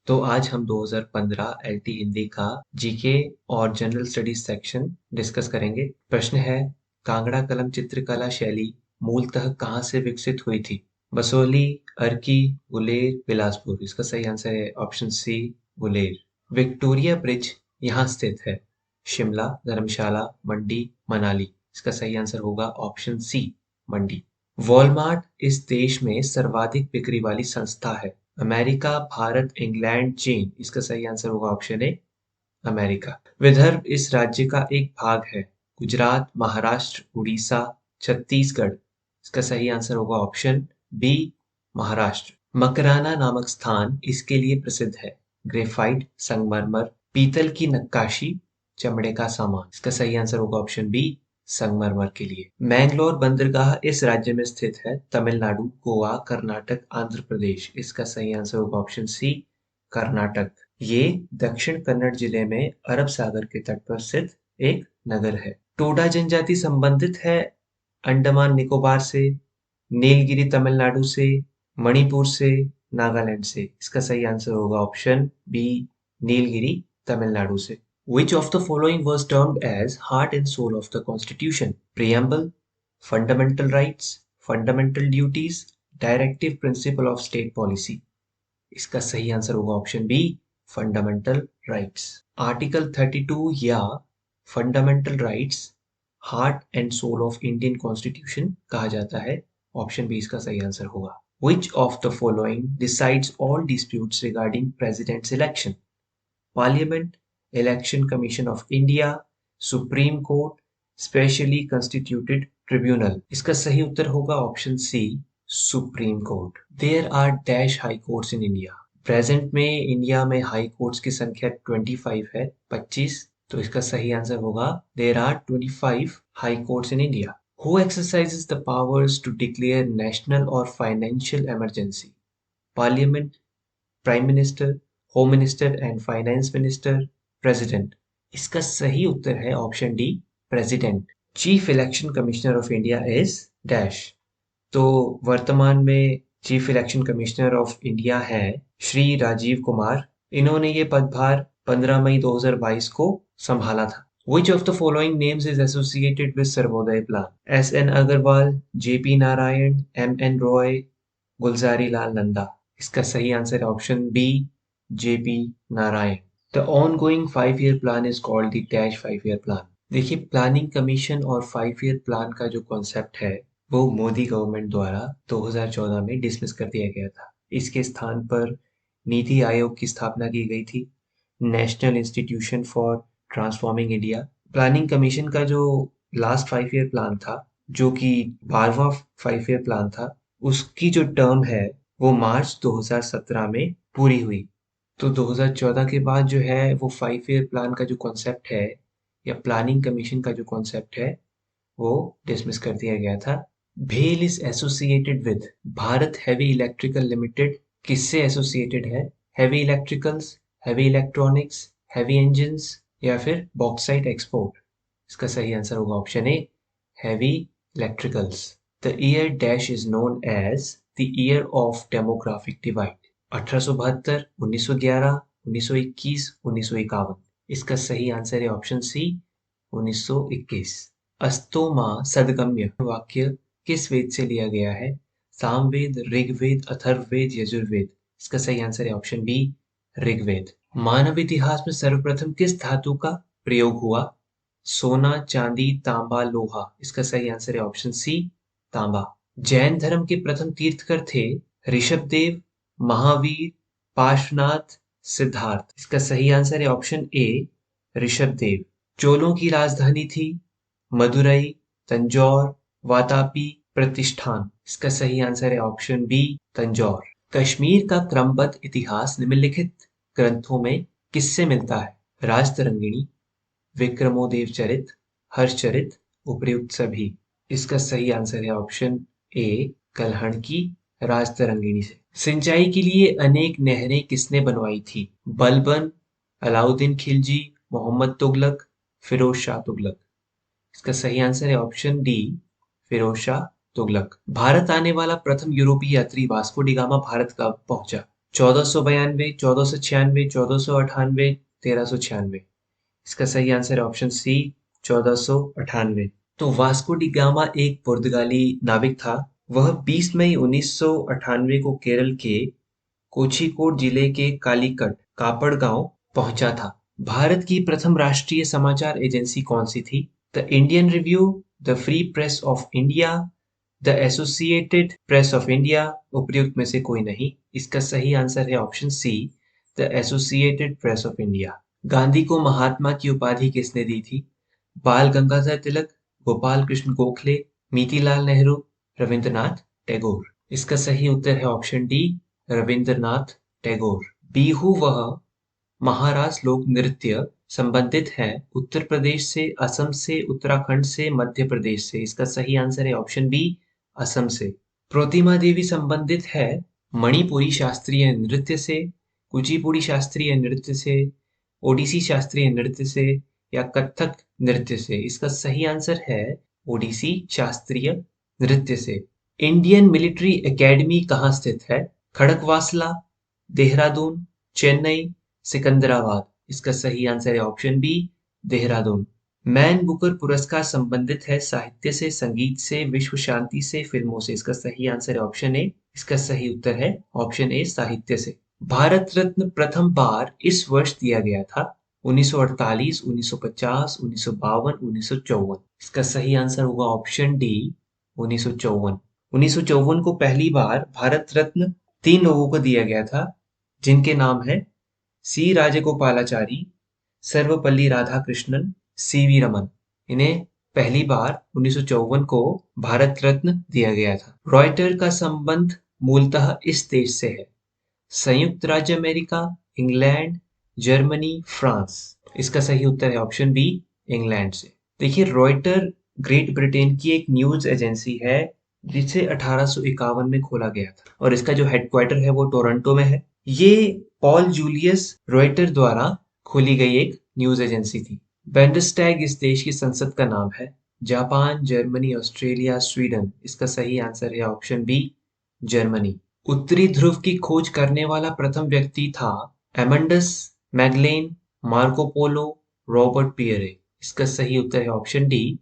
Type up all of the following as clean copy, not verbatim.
तो आज हम 2015 एलटी हिंदी का जीके और जनरल स्टडीज सेक्शन डिस्कस करेंगे। प्रश्न है, कांगड़ा कलम चित्रकला शैली मूलतः कहाँ से विकसित हुई थी? बसोली, अर्की, गुलेर, बिलासपुर। इसका सही आंसर है option C, Guler. Victoria bridge यहाँ स्थित है? शिमला, धर्मशाला, मंडी, मनाली। इसका सही आंसर होगा ऑप्शन सी, मंडी। वॉलमार्ट इस देश में सर्वाधिक बिक्री वाली संस्था है? अमेरिका, भारत, इंग्लैंड, चीन। इसका सही आंसर होगा ऑप्शन ए, अमेरिका। विदर्भ इस राज्य का एक भाग है? गुजरात, महाराष्ट्र, उड़ीसा, छत्तीसगढ़। इसका सही आंसर होगा ऑप्शन बी, महाराष्ट्र। मकराना नामक स्थान इसके लिए प्रसिद्ध है? ग्रेफाइट, संगमरमर, पीतल की नक्काशी, चमड़े का सामान। इसका सही आंसर होगा ऑप्शन बी, संगमरमर के लिए। मैंगलोर बंदरगाह इस राज्य में स्थित है? तमिलनाडु, गोवा, कर्नाटक, आंध्र प्रदेश। इसका सही आंसर होगा ऑप्शन सी, कर्नाटक। ये दक्षिण कन्नड़ जिले में अरब सागर के तट पर स्थित एक नगर है। टोडा जनजाति संबंधित है अंडमान निकोबार से, नीलगिरी तमिलनाडु से, मणिपुर से, नागालैंड से। इसका सही आंसर होगा ऑप्शन बी, नीलगिरी तमिलनाडु से। Which of the following was termed as heart and soul of the Constitution? Preamble, fundamental rights, fundamental duties, directive principle of state policy. इसका सही आंसर होगा option B, fundamental rights. Article 32 या fundamental rights heart and soul of Indian constitution कहा जाता है? Option B इसका सही answer होगा। Which of the following decides all disputes regarding president's election? Parliament, Election Commission of India, Supreme Court, Specially Constituted Tribunal। इसका सही उत्तर होगा option C, supreme court. There are dash high courts in India. Present में India में high courts की संख्या 25 है, 25। तो इसका सही आंसर होगा there are 25 high courts in India. Who exercises the powers to declare national और financial emergency? Parliament, prime minister, home minister and finance minister, president. इसका सही उत्तर है option D, president. Chief election commissioner of India is dash. तो वर्तमान में chief election commissioner of India है श्री राजीव कुमार। इन्होंने ये पदभार 15 मई 2022 को संभाला था। Which of the following names is associated with Sarvodaya plan? S N. Agarwal, J P. Narayan, M N. Roy, Gulzari Lal Nanda. इसका सही आंसर है option B, J P. Narayan. The ongoing 5 year plan is called the dash 5 year plan. देखिए, प्लानिंग कमीशन और 5 ईयर प्लान का जो कॉन्सेप्ट है वो Modi government द्वारा 2014 में डिसमिस कर दिया गया था। इसके स्थान पर नीति आयोग की स्थापना की गई थी, national institution for transforming India. Planning commission का जो लास्ट 5 ईयर प्लान था, जो कि 12वां 5 ईयर प्लान था, उसकी जो टर्म है वो मार्च 2017 में पूरी हुई। तो 2014 के बाद जो है वो 5 ईयर प्लान का जो कॉन्सेप्ट है या प्लानिंग कमीशन का जो कॉन्सेप्ट है वो डिसमिस कर दिया गया था। भेल is associated with Bharat heavy electrical limited. किससे एसोसिएटेड है? Heavy electricals, heavy electronics, heavy engines या फिर बॉक्साइट एक्सपोर्ट। इसका सही आंसर होगा option A, heavy electricals. The year dash is known as the year of demographic divide. 1872, 1911, 1921, 1951। इसका सही answer है ऑप्शन सी, 1921। अस्तोमा सदगम्य वाक्य किस वेद से लिया गया है? सामवेद, ऋग्वेद, अथर्ववेद, यजुर्वेद। इसका सही आंसर है ऑप्शन बी, ऋग्वेद। मानव इतिहास में सर्वप्रथम किस धातु का प्रयोग हुआ? सोना, चांदी, तांबा, लोहा। इसका सही आंसर है ऑप्शन सी, तांबा। जैन धर्म के प्रथम तीर्थकर थे? ऋषभदेव, महावीर, पार्श्वनाथ, सिद्धार्थ। इसका सही आंसर है ऑप्शन ए, ऋषभदेव। चोलों की राजधानी थी? मदुरई, तंजौर, वातापी, प्रतिष्ठान। इसका सही आंसर है ऑप्शन बी, तंजौर। कश्मीर का क्रमबद्ध इतिहास निम्नलिखित ग्रंथों में किससे मिलता है? राजतरंगिणी, विक्रमोदेव चरित, हर्षचरित, उपर्युक्त सभी। इसका सही आंसर है ऑप्शन ए, कल्हण की राजतरंगिणी से। सिंचाई के लिए अनेक नहरें किसने बनवाई थी? बलबन, अलाउद्दीन खिलजी, मोहम्मद तुगलक, फिरोज शाह तुगलक। इसका सही आंसर है ऑप्शन डी, फिरोज शाह तुगलक। भारत आने वाला प्रथम यूरोपीय यात्री वास्को डी गामा भारत कब पहुंचा? 1492, 1496, 1498, 1396। इसका सही आंसर है ऑप्शन सी, 1498। तो वास्को डी गामा एक पुर्तगाली नाविक था। वह 20 मई 1998 को केरल के कोझिकोड जिले के कालीकट कापड़ गांव पहुंचा था। भारत की प्रथम राष्ट्रीय समाचार एजेंसी कौन सी थी? The Indian review, the free press of India, the associated press of India, उपर्युक्त में से कोई नहीं। इसका सही आंसर है option C, the associated press of India. Gandhi को महात्मा की उपाधि किसने दी थी? बाल गंगाधर तिलक, गोपाल कृष्ण गोखले, मोतीलाल नेहरू, रविंद्रनाथ टैगोर। इसका सही उत्तर है ऑप्शन डी, रविंद्रनाथ टैगोर। बिहू वह महाराष्ट्र लोक नृत्य संबंधित है उत्तर प्रदेश से, असम से, उत्तराखंड से, मध्य प्रदेश से। इसका सही आंसर है ऑप्शन बी, असम से। प्रोतिमा देवी संबंधित है मणिपुरी शास्त्रीय नृत्य से, कुचिपुड़ी शास्त्रीय नृत्य से, ओडिसी शास्त्रीय नृत्य से या कथक नृत्य से। इसका सही आंसर है ओडिसी शास्त्रीय नृत्य से। इंडियन मिलिट्री एकेडमी कहाँ स्थित है? खड़कवासला, देहरादून, चेन्नई, सिकंदराबाद। इसका सही आंसर है option B, Dehradun. Man Booker पुरस्कार संबंधित है साहित्य से, संगीत से, विश्व शांति से, फिल्मों से। इसका सही आंसर है ऑप्शन ए। इसका सही उत्तर है ऑप्शन ए, साहित्य से। भारत रत्न प्रथम बार इस वर्ष दिया गया था? 1948, 1950, 1952, 1954। इसका सही आंसर होगा ऑप्शन डी, 1954। 1954 को पहली बार भारत रत्न 3 लोगों को दिया गया था, जिनके नाम है सी राजगोपालाचारी, सर्वपल्ली राधाकृष्णन, सीवी रमन। इन्हें पहली बार 1954 को भारत रत्न दिया गया था। रॉयटर का संबंध मूलतः इस देश से है? संयुक्त राज्य अमेरिका, इंग्लैंड, जर्मनी, फ्रांस। इसका सही उत्तर है ऑप्शन बी, इंग्लैंड से। देखिए, रॉयटर ग्रेट ब्रिटेन की एक न्यूज एजेंसी है जिसे 1851 में खोला गया था और इसका जो हेडक्वार्टर है वो टोरंटो में है। ये पॉल जूलियस रॉयटर द्वारा खोली गई एक न्यूज एजेंसी थी। बेंडस्टैग इस देश की संसद का नाम है? Japan, Germany, Australia, Sweden. इसका सही आंसर है ऑप्शन बी, जर्मनी। उत्तरी ध्रुव की खोज करने वाला प्रथम व्यक्ति था Amundsen, Magellan, Marco Polo, Robert Peary. इसका सही उत्तर है option D,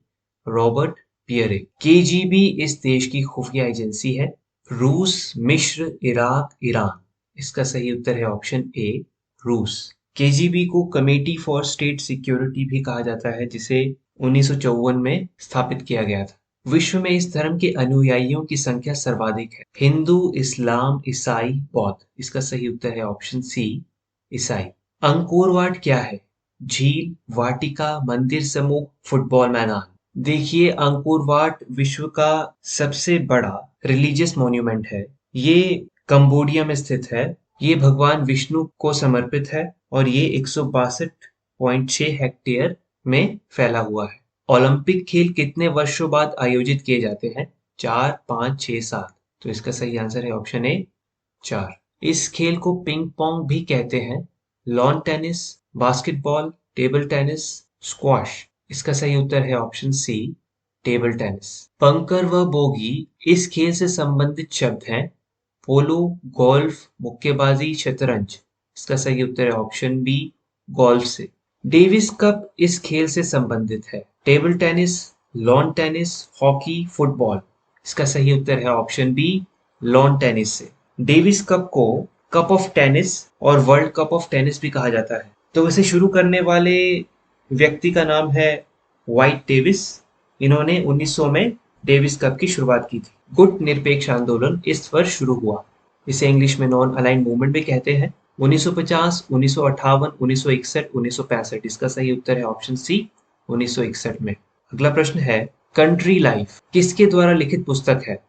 Robert Peary. KGB इस देश की खुफिया एजेंसी है? रूस, मिस्र, इराक, ईरान। इसका सही उत्तर है ऑप्शन ए, रूस। केजीबी को कमेटी फॉर स्टेट सिक्योरिटी भी कहा जाता है, जिसे 1954 में स्थापित किया गया था। विश्व में इस धर्म के अनुयायियों की संख्या सर्वाधिक है? हिंदू, इस्लाम, ईसाई, बौद्ध। इसका सही उत्तर है ऑप्शन सी, ईसाई। अंकोर वाट क्या है? झील, वाटिका, मंदिर समूह, फुटबॉल मैदान। देखिए, अंकोर वाट विश्व का सबसे बड़ा रिलीजियस मॉन्यूमेंट है। ये कंबोडिया में स्थित है। ये भगवान विष्णु को समर्पित है और ये 162.6 हेक्टेयर में फैला हुआ है। ओलंपिक खेल कितने वर्षों बाद आयोजित किए जाते हैं? 4, 5, 6, 7। तो इसका सही आंसर है ऑप्शन ए, 4। इस खेल को पिंग पोंग भी कहते हैं? Lawn tennis, basketball, table tennis, squash. इसका सही उत्तर है ऑप्शन सी, टेबल टेनिस। पंकर व बोगी इस खेल से संबंधित शब्द हैं? पोलो, गोल्फ, मुक्केबाजी, शतरंज। इसका सही उत्तर है ऑप्शन बी, गोल्फ से। डेविस कप इस खेल से संबंधित है? Table tennis, lawn tennis, hockey, football. इसका सही उत्तर है ऑप्शन बी, लॉन टेनिस से। डेविस कप को कप ऑफ टेनिस और वर्ल्ड कप ऑफ टेनिस भी कहा जाता है। तो इसे शुरू करने वाले व्यक्ति का नाम है वाइट डेविस। इन्होंने 1900 में डेविस कप की शुरुआत की थी। गुट निरपेक्ष आंदोलन इस वर्ष शुरू हुआ? इसे इंग्लिश में नॉन अलाइंड मूवमेंट भी कहते हैं। 1950, 1958, 1961, 1965। इसका सही उत्तर है ऑप्शन सी, 1961 में। अगला प्रश्न है, कंट्री लाइफ किसके द्वारा लिखित पुस्तक है?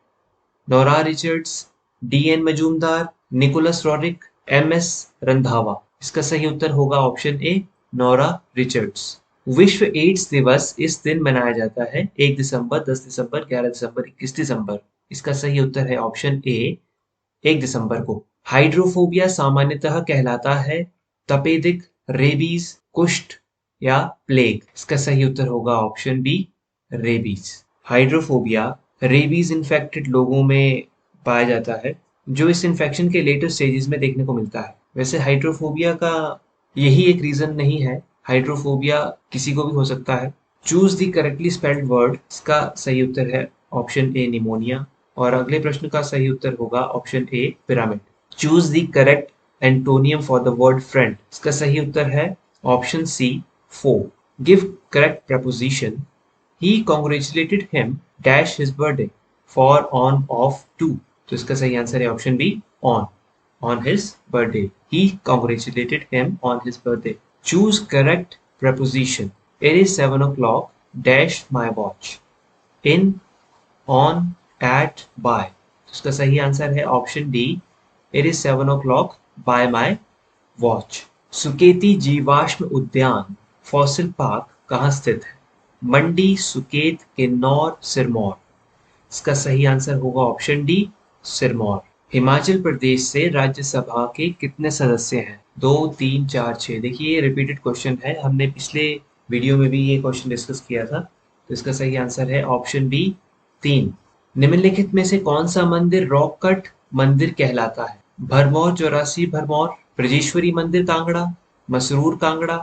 Nora Richards, D N. Majumdar, Nicholas Roerich, M S. Randhawa. इसका सही उत्तर होगा ऑप्शन ए, नोरा रिचर्ड्स। विश्व एड्स दिवस इस दिन मनाया जाता है? 1 दिसंबर, 10 दिसंबर, 11 दिसंबर, 21 दिसंबर। इसका सही उत्तर है ऑप्शन ए, 1 दिसंबर को। हाइड्रोफोबिया सामान्यतः कहलाता है तपेदिक, रेबीज, कुष्ठ या प्लेग। इसका सही उत्तर होगा option B, rabies. Hydrophobia rabies infected लोगों में पाया जाता है। जो इस इन्फेक्शन के लेटर स्टेजेस में देखने को मिलता है। वैसे हाइड्रोफोबिया का यही एक रीजन नहीं है, हाइड्रोफोबिया किसी को भी हो सकता है। Choose the correctly spelled word, इसका सही उत्तर है ऑप्शन ए निमोनिया, और अगले प्रश्न का सही उत्तर होगा option A pyramid. Choose the correct antonym for the word friend, इसका सही उत्तर है option C foe. Give correct preposition, he congratulated him dash his birthday for on of to, तो इसका सही आंसर है option B on his birthday, he congratulated him on his birthday। choose correct preposition, it is 7 o'clock dash my watch, in, on, at, by, तो इसका सही answer है option D, it is 7 o'clock by my watch। Suketi जीवाश्म उद्यान fossil park कहाँ स्थित है? मंडी, सुकेत, किन्नौर, सिरमौर, इसका सही आंसर होगा ऑप्शन डी सिरमौर। हिमाचल प्रदेश से राज्यसभा के कितने सदस्य हैं? 2, 3, 4, 6। देखिए ये रिपीटेड क्वेश्चन है, हमने पिछले वीडियो में भी ये क्वेश्चन डिस्कस किया था, तो इसका सही आंसर है ऑप्शन बी 3। निम्नलिखित में से कौन सा मंदिर रॉक कट मंदिर कहलाता है? भरमौर चौरासी भरमौर, ब्रजेश्वरी मंदिर कांगड़ा, मसरूर कांगड़ा,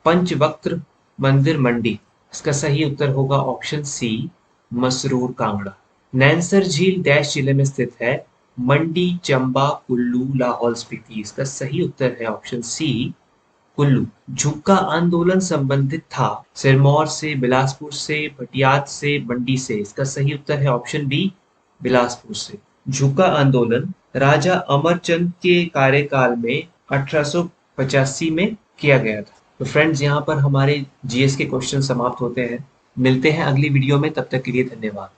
पंचवक्त्र मंदिर मंडी, इसका सही उत्तर होगा ऑप्शन सी मसरूर कांगड़ा। नैनसर झील डैश जिले में स्थित है? मंडी, चंबा, कुल्लू, लाहौल स्पीति, इसका सही उत्तर है ऑप्शन सी कुल्लू। झुग्गा आंदोलन संबंधित था सिरमौर से, बिलासपुर से, भटियात से, मंडी से, इसका सही उत्तर है ऑप्शन बी बिलासपुर से। झुग्गा आंदोलन राजा अमरचंद के कार्यकाल में 1885 में किया गया था। तो फ्रेंड्स यहाँ पर हमारे जीएस के क्वेश्चन समाप्त होते हैं। मिलते हैं अगली वीडियो में, तब तक के लिए धन्यवाद।